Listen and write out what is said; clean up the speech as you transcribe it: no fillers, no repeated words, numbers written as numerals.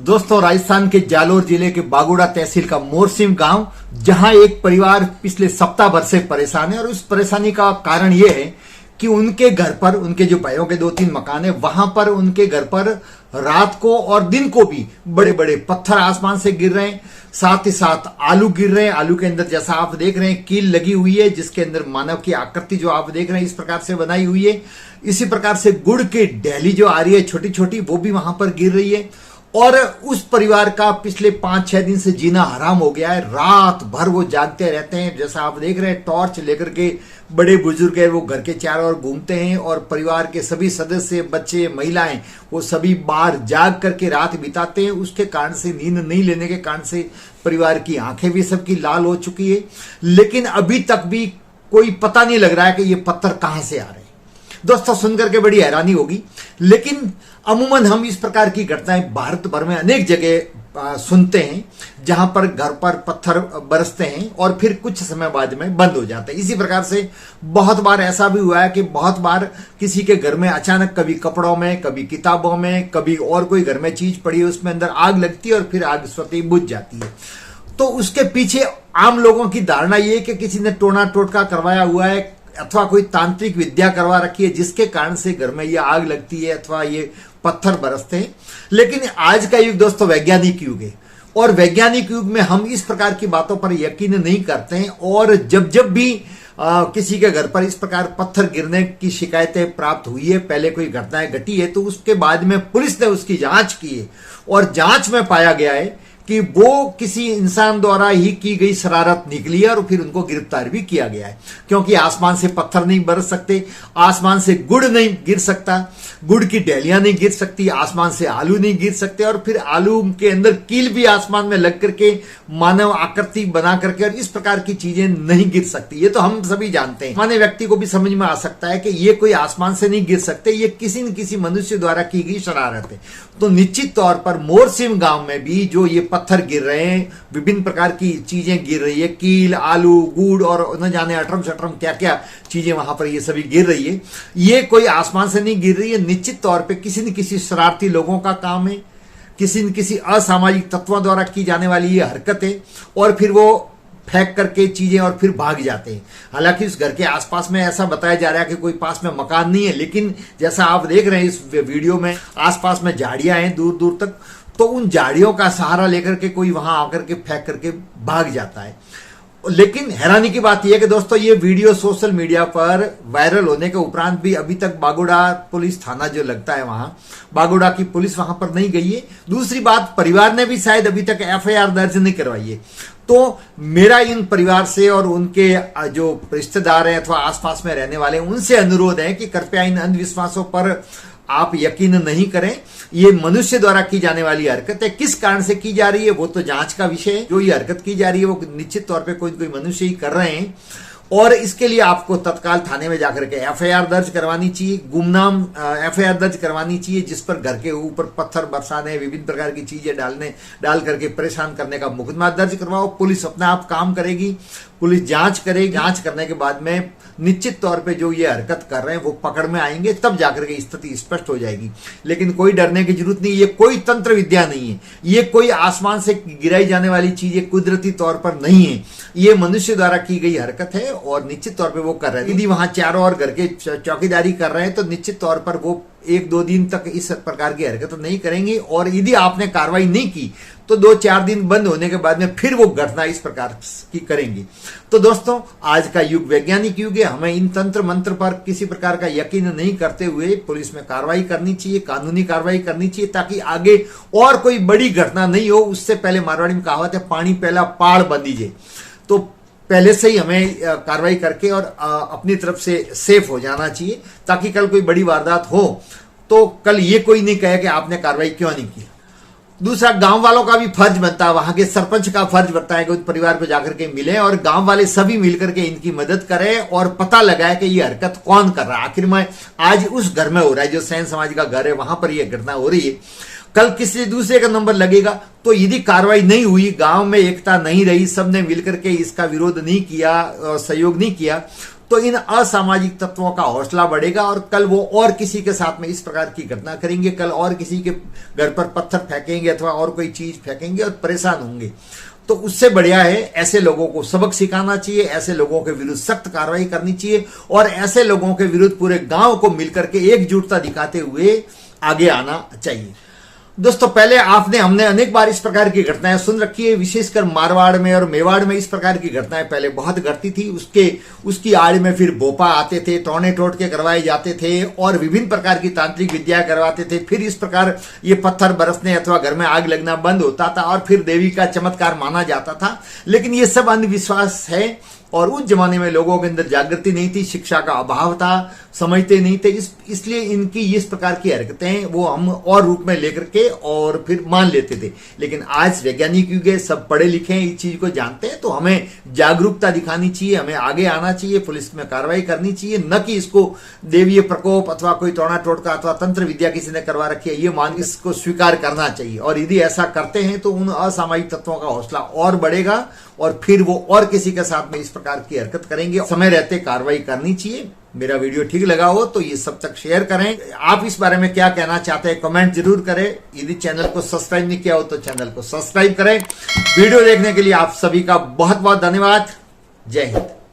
दोस्तों, राजस्थान के जालोर जिले के बागोड़ा तहसील का मोरसिम गांव, जहां एक परिवार पिछले सप्ताह भर से परेशान है और उस परेशानी का कारण यह है कि उनके घर पर, उनके जो भाइयों के 2-3 मकान है, वहां पर उनके घर पर रात को और दिन को भी बड़े बड़े पत्थर आसमान से गिर रहे हैं। साथ ही साथ आलू गिर रहे हैं। आलू के अंदर, जैसा आप देख रहे हैं, कील लगी हुई है, जिसके अंदर मानव की आकृति जो आप देख रहे हैं इस प्रकार से बनाई हुई है। इसी प्रकार से गुड़ की ढैली जो आ रही है छोटी छोटी, वो भी वहां पर गिर रही है। और उस परिवार का पिछले 5-6 दिन से जीना हराम हो गया है। रात भर वो जागते रहते हैं। जैसा आप देख रहे हैं, टॉर्च लेकर के बड़े बुजुर्ग है वो घर के चारों ओर घूमते हैं और परिवार के सभी सदस्य, बच्चे, महिलाएं, वो सभी बाहर जाग करके रात बिताते हैं। उसके कारण से, नींद नहीं लेने के कारण से परिवार की आंखें भी सबकी लाल हो चुकी है। लेकिन अभी तक भी कोई पता नहीं लग रहा है कि ये पत्थर कहां से आ रहे हैं। दोस्तों, सुनकर के बड़ी हैरानी होगी, लेकिन अमूमन हम इस प्रकार की घटनाएं भारत भर में अनेक जगह सुनते हैं, जहां पर घर पर पत्थर बरसते हैं और फिर कुछ समय बाद में बंद हो जाते हैं। इसी प्रकार से बहुत बार ऐसा भी हुआ है कि बहुत बार किसी के घर में अचानक कभी कपड़ों में, कभी किताबों में, कभी और कोई घर में चीज पड़ी है, उसमें अंदर आग लगती है और फिर आग स्वतः ही बुझ जाती है। तो उसके पीछे आम लोगों की धारणा यह है कि किसी ने टोना टोटका करवाया हुआ है अथवा कोई तांत्रिक विद्या करवा रखी है, जिसके कारण से घर में ये आग लगती है अथवा ये पत्थर बरसते हैं। लेकिन आज का युग दोस्तों वैज्ञानिक युग है और वैज्ञानिक युग में हम इस प्रकार की बातों पर यकीन नहीं करते हैं। और जब जब भी किसी के घर पर इस प्रकार पत्थर गिरने की शिकायतें प्राप्त हुई है, पहले कोई घटनाएं घटी है, तो उसके बाद में पुलिस ने उसकी जांच की है और जांच में पाया गया है कि वो किसी इंसान द्वारा ही की गई शरारत निकली है और फिर उनको गिरफ्तार भी किया गया है। क्योंकि आसमान से पत्थर नहीं बरस सकते, आसमान से गुड़ नहीं गिर सकता, गुड़ की ढैलियां नहीं गिर सकती, आसमान से आलू नहीं गिर सकते और फिर आलू के अंदर कील भी आसमान में लग करके मानव आकृति बना करके और इस प्रकार की चीजें नहीं गिर सकती। ये तो हम सभी जानते हैं। सामान्य व्यक्ति को भी समझ में आ सकता है कि ये कोई आसमान से नहीं गिर सकते, ये किसी न किसी मनुष्य द्वारा की गई शरारत है। तो निश्चित तौर पर मोरसिम गांव में भी जो ये पत्थर गिर रहे हैं, विभिन्न प्रकार की चीजें गिर रही है, कील, आलू, गुड़ और न जाने अटरम शटरम क्या क्या चीजें वहां पर ये सभी गिर रही है, ये कोई आसमान से नहीं गिर रही है। निश्चित तौर पे किसी न किसी शरारती लोगों का काम है, किसी न किसी असामाजिक तत्वों द्वारा की जाने वाली ये हरकत है और फिर वो फेंक करके चीजें और फिर भाग जाते हैं। हालांकि उस घर के आसपास में ऐसा बताया जा रहा है कि कोई पास में मकान नहीं है, लेकिन जैसा आप देख रहे हैं इस वीडियो में, आसपास में झाड़ियां हैं दूर दूर तक, तो उन झाड़ियों का सहारा लेकर के कोई वहां आकर के फेंक करके भाग जाता है। लेकिन हैरानी की बात यह है कि दोस्तों ये वीडियो सोशल मीडिया पर वायरल होने के उपरांत भी अभी तक बागोड़ा पुलिस थाना जो लगता है, वहां बागोड़ा की पुलिस वहां पर नहीं गई है। दूसरी बात, परिवार ने भी शायद अभी तक एफआईआर दर्ज नहीं करवाई है। तो मेरा इन परिवार से और उनके जो रिश्तेदार हैं अथवा आसपास में रहने वाले हैं, उनसे अनुरोध है कि कृपया इन अंधविश्वासों पर आप यकीन नहीं करें। ये मनुष्य द्वारा की जाने वाली हरकत है। किस कारण से की जा रही है वो तो जांच का विषय है। जो ये हरकत की जा रही है वो निश्चित तौर पे कोई कोई मनुष्य ही कर रहे हैं और इसके लिए आपको तत्काल थाने में जाकर के एफआईआर दर्ज करवानी चाहिए, गुमनाम एफआईआर दर्ज करवानी चाहिए, जिस पर घर के ऊपर पत्थर बरसाने, विभिन्न प्रकार की चीजें डाल करके परेशान करने का मुकदमा दर्ज करवाओ। पुलिस अपने आप काम करेगी, पुलिस जांच करेगी। जांच करने के बाद में निश्चित तौर पे जो ये हरकत कर रहे हैं वो पकड़ में आएंगे, तब जाकर के स्थिति स्पष्ट हो जाएगी। लेकिन कोई डरने की जरूरत नहीं, ये कोई तंत्र विद्या नहीं है, ये कोई आसमान से गिराई जाने वाली चीज, ये कुदरती तौर पर नहीं है, ये मनुष्य द्वारा की गई हरकत है और निश्चित तौर पर वो कर रहे हैं। यदि वहां चारों ओर घर के चौकीदारी कर रहे हैं तो निश्चित तौर पर वो 1-2 दिन तक इस प्रकार की हरकत नहीं करेंगे और यदि आपने कार्रवाई नहीं की तो 2-4 दिन बंद होने के बाद में फिर वो घटना इस प्रकार की करेंगे। तो दोस्तों, आज का युग वैज्ञानिक युग है। हमें इन तंत्र मंत्र पर किसी प्रकार का यकीन नहीं करते हुए पुलिस में कार्रवाई करनी चाहिए, कानूनी कार्रवाई करनी चाहिए, ताकि आगे और कोई बड़ी घटना नहीं हो। उससे पहले मारवाड़ी में कहावत है, पानी पहला पाड़ बंदीजे। तो पहले से ही हमें कार्रवाई करके और अपनी तरफ से सेफ हो जाना चाहिए, ताकि कल कोई बड़ी वारदात हो तो कल ये कोई नहीं कहे कि आपने कार्रवाई क्यों नहीं की। दूसरा, गांव वालों का भी फर्ज बनता है, वहां के सरपंच का फर्ज बनता है कि उस परिवार को जाकर के मिले और गांव वाले सभी मिलकर के इनकी मदद करें और पता लगाए कि ये हरकत कौन कर रहा है। आखिर में आज उस घर में हो रहा है जो सैन समाज का घर है, वहां पर यह घटना हो रही है, कल किसी दूसरे का नंबर लगेगा तो यदि कार्रवाई नहीं हुई, गांव में एकता नहीं रही, सबने मिलकर के इसका विरोध नहीं किया और सहयोग नहीं किया, तो इन असामाजिक तत्वों का हौसला बढ़ेगा और कल वो और किसी के साथ में इस प्रकार की घटना करेंगे, कल और किसी के घर पर पत्थर फेंकेंगे अथवा और कोई चीज फेंकेंगे और परेशान होंगे। तो उससे बढ़िया है ऐसे लोगों को सबक सिखाना चाहिए, ऐसे लोगों के विरुद्ध सख्त कार्रवाई करनी चाहिए और ऐसे लोगों के विरुद्ध पूरे गांव को मिलकर के एकजुटता दिखाते हुए आगे आना चाहिए। दोस्तों पहले हमने अनेक बार इस प्रकार की घटनाएं सुन रखी है, विशेषकर मारवाड़ में और मेवाड़ में इस प्रकार की घटनाएं पहले बहुत घटती थी। उसकी आड़ में फिर भोपा आते थे, टोने टोटके करवाए जाते थे और विभिन्न प्रकार की तांत्रिक विद्या करवाते थे। फिर इस प्रकार ये पत्थर बरसने अथवा घर में आग लगना बंद होता था और फिर देवी का चमत्कार माना जाता था। लेकिन ये सब अंधविश्वास है और उस जमाने में लोगों के अंदर जागृति नहीं थी, शिक्षा का अभाव था, समझते नहीं थे, इसलिए इनकी इस प्रकार की हरकतें वो हम और रूप में लेकर के और फिर मान लेते थे। लेकिन आज वैज्ञानिक युग है, सब पढ़े लिखे हैं, इस चीज को जानते हैं, तो हमें जागरूकता दिखानी चाहिए, हमें आगे आना चाहिए, पुलिस में कार्रवाई करनी चाहिए, न कि इसको देवीय प्रकोप अथवा कोई टोना टोटका अथवा तंत्र विद्या किसी ने करवा रखी है ये मान इसको स्वीकार करना चाहिए। और यदि ऐसा करते हैं तो उन असामाजिक तत्वों का हौसला और बढ़ेगा और फिर वो और किसी के साथ में इस प्रकार की हरकत करेंगे। समय रहते कार्रवाई करनी चाहिए। मेरा वीडियो ठीक लगा हो तो ये सब तक शेयर करें। आप इस बारे में क्या कहना चाहते हैं कमेंट जरूर करें। यदि चैनल को सब्सक्राइब नहीं किया हो तो चैनल को सब्सक्राइब करें। वीडियो देखने के लिए आप सभी का बहुत बहुत धन्यवाद। जय हिंद।